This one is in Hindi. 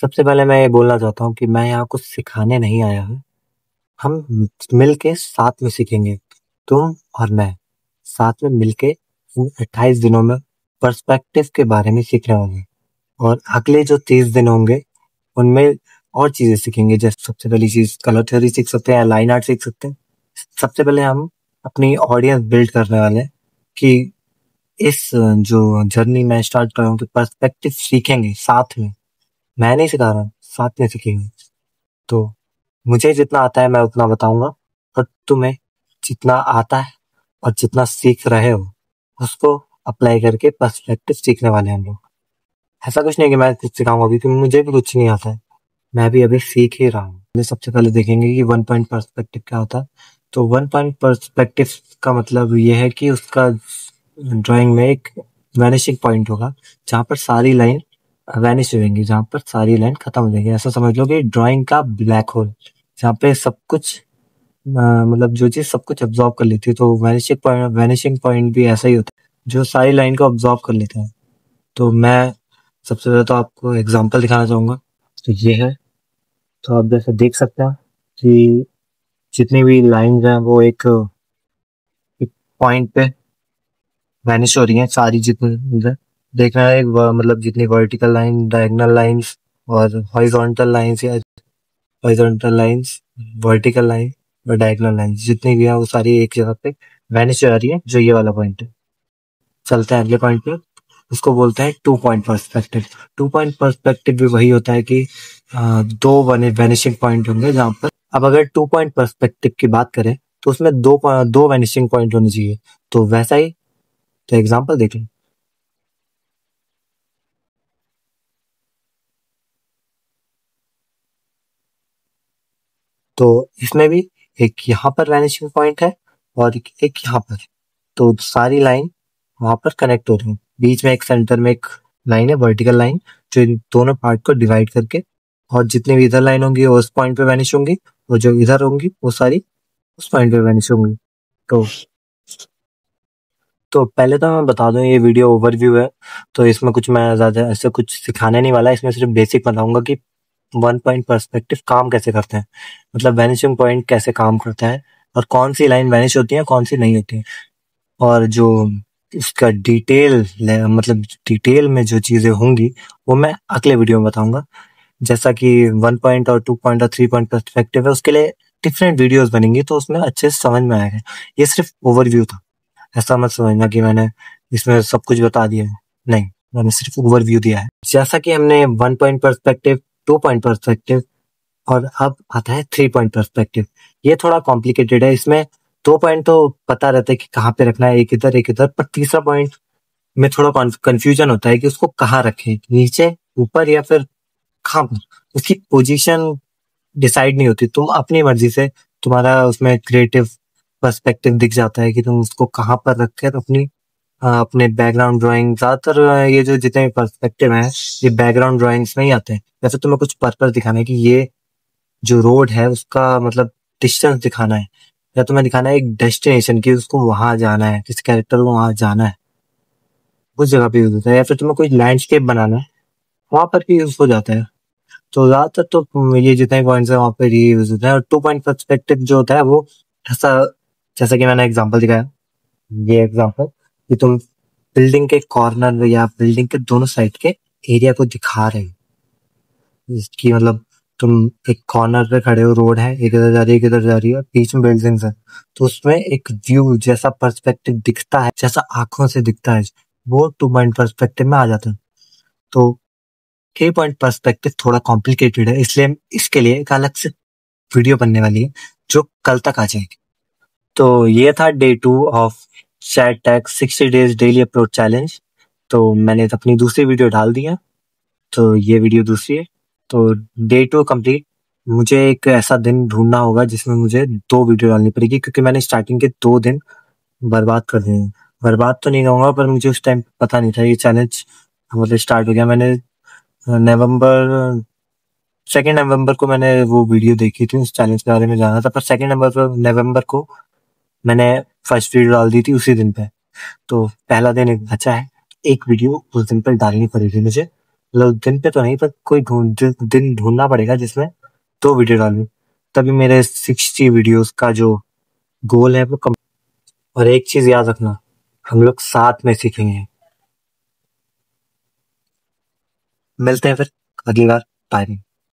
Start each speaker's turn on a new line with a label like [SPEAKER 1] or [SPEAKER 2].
[SPEAKER 1] सबसे पहले मैं ये बोलना चाहता हूँ कि मैं यहाँ कुछ सिखाने नहीं आया हूँ। हम मिल के साथ में सीखेंगे। तुम और मैं साथ में मिलके इन 28 दिनों में पर्सपेक्टिव के बारे में सीखने होंगे और अगले जो 30 दिन होंगे उनमें और चीजें सीखेंगे। जैसे सबसे पहली चीज कलर थ्योरी सीख सकते हैं, लाइन आर्ट सीख सकते हैं। सबसे पहले हम अपनी ऑडियंस बिल्ड करने वाले हैं कि इस जो जर्नी मैं स्टार्ट कर रहा हूँ कि पर्सपेक्टिव सीखेंगे साथ में। मैं नहीं सिखा रहा, साथ में सीखेंगे। तो मुझे जितना आता है मैं उतना बताऊंगा और तुम्हें जितना आता है और जितना सीख रहे हो उसको अप्लाई करके पर्सपेक्टिव सीखने वाले हैं हम लोग। ऐसा कुछ नहीं कि मैं कुछ सिखाऊंगा अभी, क्योंकि मुझे भी कुछ नहीं आता है। मैं भी अभी सीख ही रहा हूँ। सबसे पहले देखेंगे कि वन पॉइंट पर्सपेक्टिव क्या होता है। तो वन पॉइंट पर्सपेक्टिव का मतलब ये है कि उसका ड्राइंग में एक वैनिशिंग पॉइंट होगा जहाँ पर सारी लाइन वैनिश हो जाएंगी, जहाँ पर सारी लाइन खत्म हो जाएगी। ऐसा समझ लो कि ड्राइंग का ब्लैक होल जहाँ पे सब कुछ मतलब जो चीज सब कुछ ऑब्जॉर्व कर लेती है। तो वैनिशिंग पॉइंट भी ऐसा ही होता है जो सारी लाइन को ऑब्जॉर्व कर लेते हैं। तो मैं सबसे पहले तो आपको एग्जांपल दिखाना चाहूंगा। तो ये है। तो आप जैसे देख सकते हैं कि जितनी भी लाइंस हैं वो एक पॉइंट पे वैनिश हो रही हैं। सारी जितनी देखना है एक मतलब जितनी वर्टिकल लाइन, डायगोनल लाइंस और हॉरिजॉन्टल लाइंस या हॉरिजॉन्टल लाइंस, वर्टिकल लाइन और डायगोनल लाइंस जितनी भी है वो सारी एक जगह पे वैनिश हो जा रही है, जो ये वाला पॉइंट है। चलते हैं अगले पॉइंट पे। उसको बोलते हैं two point perspective. Two point perspective भी वही होता है कि दो वैनिशिंग पॉइंट होंगे जहाँ पर। अब अगर टू पॉइंट पर्सपेक्टिव की बात करें तो उसमें दो वैनिशिंग पॉइंट होने चाहिए। तो वैसा ही, तो एग्जांपल देख लें। तो इसमें भी एक यहाँ पर वैनिशिंग पॉइंट है और एक यहाँ पर। तो सारी लाइन वहां पर कनेक्ट हो रही है। बीच में एक सेंटर में एक लाइन है, वर्टिकल लाइन, जो इन दोनों पार्ट को डिवाइड करके, और जितनी भी इधर लाइन होंगी वो उस पॉइंट पे वैनिश होंगी और जो इधर होंगी वो सारी उस पॉइंट पे वैनिश होंगी। तो पहले तो मैं बता दूं ये वीडियो ओवरव्यू है। तो इसमें कुछ मैं ज्यादा ऐसे कुछ सिखाने नहीं वाला, इसमें सिर्फ बेसिक बताऊंगा कि वन पॉइंट पर्सपेक्टिव काम कैसे करते हैं, मतलब वैनिशिंग पॉइंट कैसे काम करता है और कौन सी लाइन वैनिश होती है कौन सी नहीं होती है। और जो इसका मतलब डिटेल में जो चीजें होंगी वो मैं अगले वीडियो में बताऊंगा। जैसा कि वन पॉइंट और टू पॉइंट और थ्री पॉइंट पर्सपेक्टिव है उसके लिए डिफरेंट वीडियोस बनेंगी, तो उसमें अच्छे से समझ में आएगा। ये सिर्फ ओवरव्यू था, ऐसा मत समझना कि मैंने इसमें सब कुछ बता दिया है। नहीं, मैंने सिर्फ ओवरव्यू दिया है। जैसा कि हमने one point perspective, two point perspective और अब आता है थ्री पॉइंट पर्सपेक्टिव। ये थोड़ा कॉम्प्लिकेटेड है। इसमें दो पॉइंट तो पता रहता है कि कहाँ पे रखना है, एक इधर, पर तीसरा पॉइंट में थोड़ा कंफ्यूजन होता है कि उसको कहाँ रखें, नीचे, ऊपर या फिर कहाँ पर। उसकी पोजीशन डिसाइड नहीं होती, तुम अपनी मर्जी से, तुम्हारा उसमें क्रिएटिव पर्सपेक्टिव दिख जाता है कि तुम उसको कहाँ पर रखे। तो अपने बैकग्राउंड ड्राइंग ज्यादातर ये जो जितने भी पर्सपेक्टिव हैं ये बैकग्राउंड ड्राइंग्स में ही आते हैं। जैसे तुम्हें कुछ पर्पस दिखाना है कि ये जो रोड है उसका मतलब डिस्टेंस दिखाना है, या तुम्हें दिखाना है एक डेस्टिनेशन की उसको वहां जाना है, किस कैरेक्टर को वहां जाना है, उस जगह पे यूज होता है। या फिर तुम्हें कोई लैंडस्केप बनाना है, वहां पर भी यूज हो जाता है। तो ज्यादातर तो ये जितने पॉइंट्स है वहां पर ये यूज होता है। और टू पॉइंट पर्सपेक्टिव जो होता है वो ऐसा, जैसा कि मैंने एग्जांपल दिखाया, ये एग्जांपल कि तुम बिल्डिंग के कॉर्नर या बिल्डिंग के दोनों साइड के एरिया को दिखा रहे हो। इसकी मतलब तुम एक कॉर्नर पे खड़े हो, रोड है, एक इधर जा रही है एक इधर जा रही है, बीच में बिल्डिंग्स है। तो उसमें एक व्यू जैसा पर्सपेक्टिव दिखता है, जैसा आंखों से दिखता है, वो टू पॉइंट पर्सपेक्टिव में आ जाता है। तो थ्री पॉइंट पर्सपेक्टिव थोड़ा कॉम्प्लिकेटेड है, इसलिए इसके लिए एक अलग से वीडियो बनने वाली है जो कल तक आ जाएगी। तो ये था day 2 of chat tag 60 days daily upload challenge. तो मैंने अपनी दूसरी वीडियो डाल दी है, तो ये वीडियो दूसरी है। तो डे 2 कंप्लीट। मुझे एक ऐसा दिन ढूंढना होगा जिसमें मुझे दो वीडियो डालनी पड़ेगी, क्योंकि मैंने स्टार्टिंग के 2 दिन बर्बाद कर दिए हैं। बर्बाद तो नहीं कहूंगा, पर मुझे उस टाइम पता नहीं था ये चैलेंज मतलब स्टार्ट हो गया। मैंने नवंबर 2 नवंबर को मैंने वो वीडियो देखी थी, उस चैलेंज के बारे में जाना था, पर 2 नवंबर को मैंने फर्स्ट वीडियो डाल दी थी उसी दिन पे। तो पहला दिन एक बचा है, एक वीडियो उस दिन पर डालनी पड़ेगी मुझे। मतलब दिन पे तो नहीं, पर कोई दिन ढूंढना पड़ेगा जिसमें 2 वीडियो डालूं, तभी मेरे 60 वीडियोस का जो गोल है वो कम। और एक चीज याद रखना, हम लोग साथ में सीखेंगे। मिलते हैं फिर अगली बार। बाय।